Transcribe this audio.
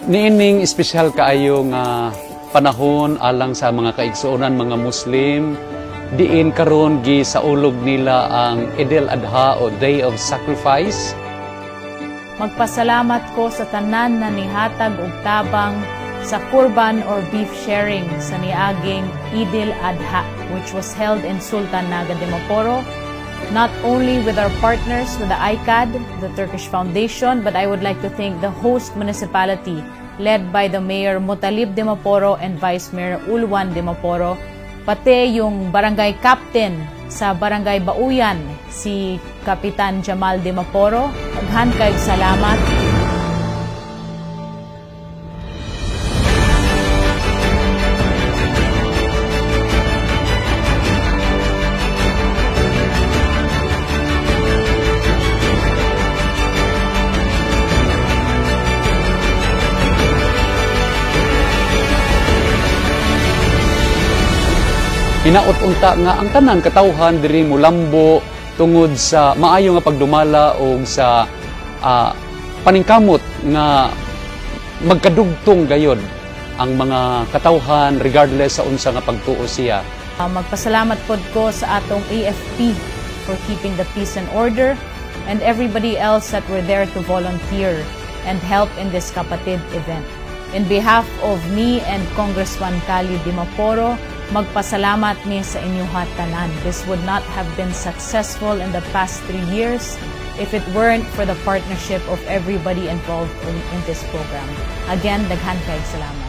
Niining espesyal kaayo nga panahon alang sa mga kaigsuonan mga Muslim, diin karon gi sa ulog nila ang Eid al-Adha o Day of Sacrifice. Magpasalamat ko sa tanan na nihatag og tabang sa kurban or beef sharing sa niaging Eid al-Adha, which was held in Sultan Naga Dimaporo, not only with our partners with the ICAD, the Turkish Foundation, but I would like to thank the host municipality led by the Mayor Mutalib Dimaporo and Vice Mayor Ulwan Dimaporo, pati yung barangay captain sa Barangay Bauyan, si Kapitan Jamal Dimaporo. Daghan kayong salamat. Hinaot-unta nga ang tanan katawhan diri molambo tungod sa maayo nga pagdumala o sa paningkamot nga magkadugtong gayod ang mga katawhan regardless sa unsa nga pagtuo siya. Magpasalamat pod ko sa atong AFP for keeping the peace and order and everybody else that were there to volunteer and help in this kapatid event. In behalf of me and Congressman Kali Dimaporo, magpasalamat mi sa inyong tanan. This would not have been successful in the past 3 years if it weren't for the partnership of everybody involved in this program. Again, daghan kayong salamat.